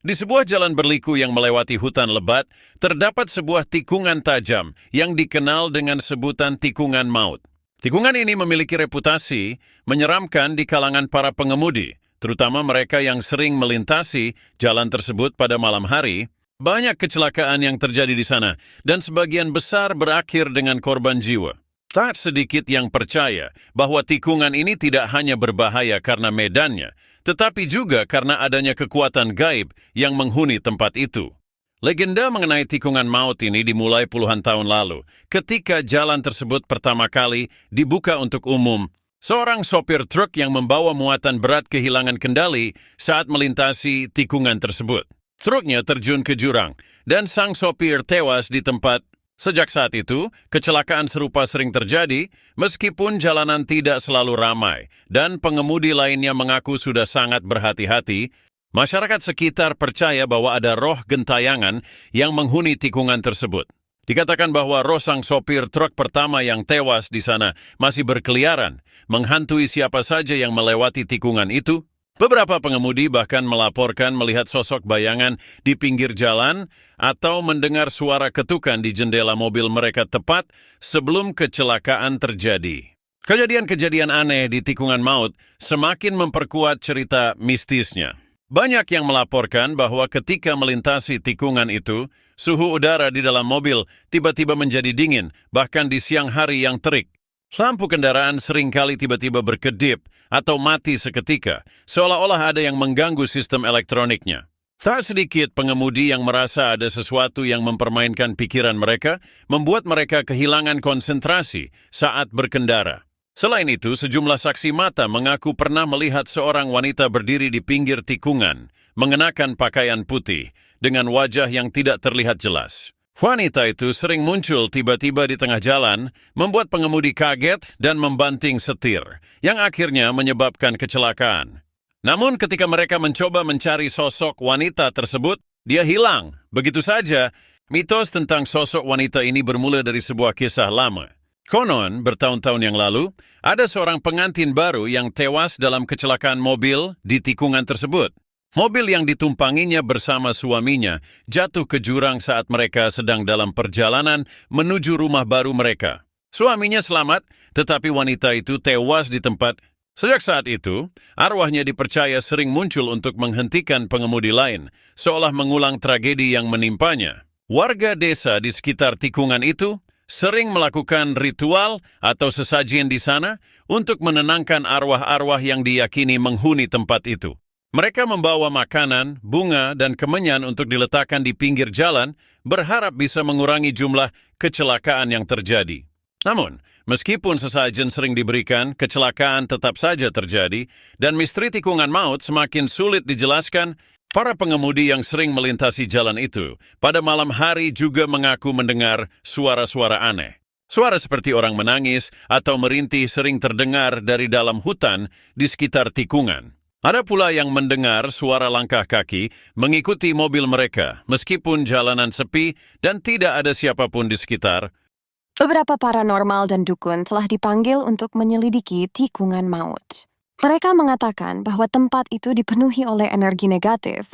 Di sebuah jalan berliku yang melewati hutan lebat, terdapat sebuah tikungan tajam yang dikenal dengan sebutan tikungan maut. Tikungan ini memiliki reputasi menyeramkan di kalangan para pengemudi, terutama mereka yang sering melintasi jalan tersebut pada malam hari. Banyak kecelakaan yang terjadi di sana, dan sebagian besar berakhir dengan korban jiwa. Tak sedikit yang percaya bahwa tikungan ini tidak hanya berbahaya karena medannya, tetapi juga karena adanya kekuatan gaib yang menghuni tempat itu. Legenda mengenai tikungan maut ini dimulai puluhan tahun lalu, ketika jalan tersebut pertama kali dibuka untuk umum. Seorang sopir truk yang membawa muatan berat kehilangan kendali saat melintasi tikungan tersebut. Truknya terjun ke jurang, dan sang sopir tewas di tempat. Sejak saat itu, kecelakaan serupa sering terjadi, meskipun jalanan tidak selalu ramai, dan pengemudi lainnya mengaku sudah sangat berhati-hati. Masyarakat sekitar percaya bahwa ada roh gentayangan yang menghuni tikungan tersebut. Dikatakan bahwa roh sang sopir truk pertama yang tewas di sana masih berkeliaran, menghantui siapa saja yang melewati tikungan itu. Beberapa pengemudi bahkan melaporkan melihat sosok bayangan di pinggir jalan atau mendengar suara ketukan di jendela mobil mereka tepat sebelum kecelakaan terjadi. Kejadian-kejadian aneh di tikungan maut semakin memperkuat cerita mistisnya. Banyak yang melaporkan bahwa ketika melintasi tikungan itu, suhu udara di dalam mobil tiba-tiba menjadi dingin, bahkan di siang hari yang terik. Lampu kendaraan seringkali tiba-tiba berkedip atau mati seketika, seolah-olah ada yang mengganggu sistem elektroniknya. Tak sedikit pengemudi yang merasa ada sesuatu yang mempermainkan pikiran mereka, membuat mereka kehilangan konsentrasi saat berkendara. Selain itu, sejumlah saksi mata mengaku pernah melihat seorang wanita berdiri di pinggir tikungan, mengenakan pakaian putih, dengan wajah yang tidak terlihat jelas. Wanita itu sering muncul tiba-tiba di tengah jalan, membuat pengemudi kaget dan membanting setir, yang akhirnya menyebabkan kecelakaan. Namun ketika mereka mencoba mencari sosok wanita tersebut, dia hilang. Begitu saja, mitos tentang sosok wanita ini bermula dari sebuah kisah lama. Konon, bertahun-tahun yang lalu, ada seorang pengantin baru yang tewas dalam kecelakaan mobil di tikungan tersebut. Mobil yang ditumpanginya bersama suaminya jatuh ke jurang saat mereka sedang dalam perjalanan menuju rumah baru mereka. Suaminya selamat, tetapi wanita itu tewas di tempat. Sejak saat itu, arwahnya dipercaya sering muncul untuk menghentikan pengemudi lain, seolah mengulang tragedi yang menimpanya. Warga desa di sekitar tikungan itu sering melakukan ritual atau sesajen di sana untuk menenangkan arwah-arwah yang diyakini menghuni tempat itu. Mereka membawa makanan, bunga, dan kemenyan untuk diletakkan di pinggir jalan, berharap bisa mengurangi jumlah kecelakaan yang terjadi. Namun, meskipun sesajen sering diberikan, kecelakaan tetap saja terjadi, dan misteri tikungan maut semakin sulit dijelaskan. Para pengemudi yang sering melintasi jalan itu, pada malam hari juga mengaku mendengar suara-suara aneh. Suara seperti orang menangis atau merintih sering terdengar dari dalam hutan di sekitar tikungan. Ada pula yang mendengar suara langkah kaki mengikuti mobil mereka, meskipun jalanan sepi dan tidak ada siapapun di sekitar. Beberapa paranormal dan dukun telah dipanggil untuk menyelidiki tikungan maut. Mereka mengatakan bahwa tempat itu dipenuhi oleh energi negatif.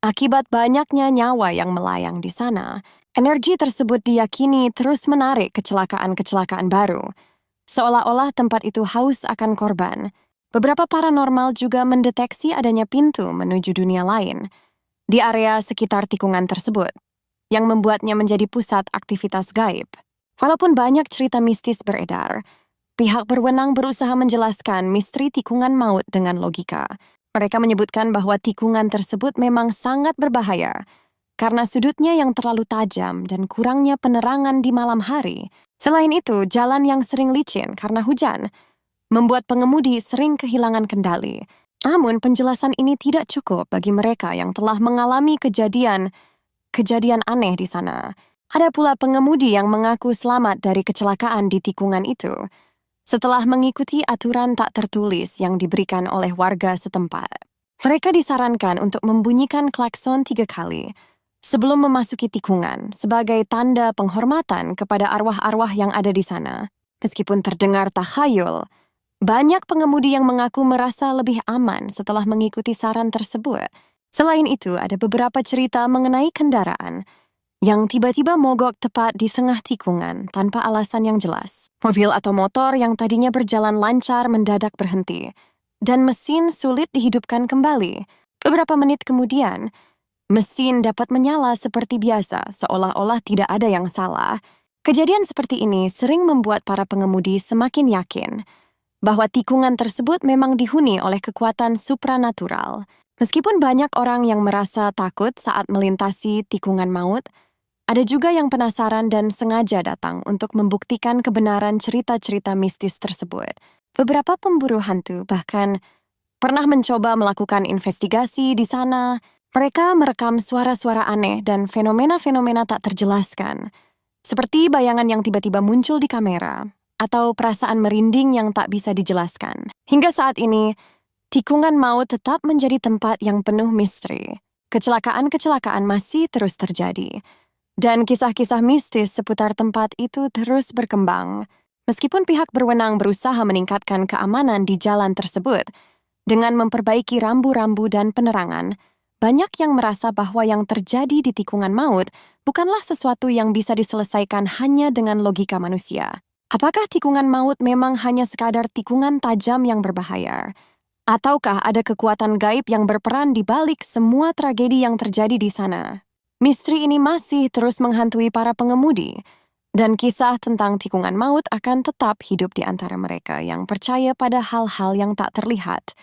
Akibat banyaknya nyawa yang melayang di sana, energi tersebut diyakini terus menarik kecelakaan-kecelakaan baru. Seolah-olah tempat itu haus akan korban. Beberapa paranormal juga mendeteksi adanya pintu menuju dunia lain di area sekitar tikungan tersebut, yang membuatnya menjadi pusat aktivitas gaib. Walaupun banyak cerita mistis beredar, pihak berwenang berusaha menjelaskan misteri tikungan maut dengan logika. Mereka menyebutkan bahwa tikungan tersebut memang sangat berbahaya karena sudutnya yang terlalu tajam dan kurangnya penerangan di malam hari. Selain itu, jalan yang sering licin karena hujan membuat pengemudi sering kehilangan kendali. Namun, penjelasan ini tidak cukup bagi mereka yang telah mengalami kejadian aneh di sana. Ada pula pengemudi yang mengaku selamat dari kecelakaan di tikungan itu setelah mengikuti aturan tak tertulis yang diberikan oleh warga setempat. Mereka disarankan untuk membunyikan klakson 3 kali sebelum memasuki tikungan sebagai tanda penghormatan kepada arwah-arwah yang ada di sana. Meskipun terdengar takhayul, banyak pengemudi yang mengaku merasa lebih aman setelah mengikuti saran tersebut. Selain itu, ada beberapa cerita mengenai kendaraan yang tiba-tiba mogok tepat di tengah tikungan tanpa alasan yang jelas. Mobil atau motor yang tadinya berjalan lancar mendadak berhenti, dan mesin sulit dihidupkan kembali. Beberapa menit kemudian, mesin dapat menyala seperti biasa, seolah-olah tidak ada yang salah. Kejadian seperti ini sering membuat para pengemudi semakin yakin bahwa tikungan tersebut memang dihuni oleh kekuatan supranatural. Meskipun banyak orang yang merasa takut saat melintasi tikungan maut, ada juga yang penasaran dan sengaja datang untuk membuktikan kebenaran cerita-cerita mistis tersebut. Beberapa pemburu hantu bahkan pernah mencoba melakukan investigasi di sana. Mereka merekam suara-suara aneh dan fenomena-fenomena tak terjelaskan, seperti bayangan yang tiba-tiba muncul di kamera, atau perasaan merinding yang tak bisa dijelaskan. Hingga saat ini, tikungan maut tetap menjadi tempat yang penuh misteri. Kecelakaan-kecelakaan masih terus terjadi, dan kisah-kisah mistis seputar tempat itu terus berkembang. Meskipun pihak berwenang berusaha meningkatkan keamanan di jalan tersebut dengan memperbaiki rambu-rambu dan penerangan, banyak yang merasa bahwa yang terjadi di tikungan maut bukanlah sesuatu yang bisa diselesaikan hanya dengan logika manusia. Apakah tikungan maut memang hanya sekadar tikungan tajam yang berbahaya? Ataukah ada kekuatan gaib yang berperan di balik semua tragedi yang terjadi di sana? Misteri ini masih terus menghantui para pengemudi, dan kisah tentang tikungan maut akan tetap hidup di antara mereka yang percaya pada hal-hal yang tak terlihat.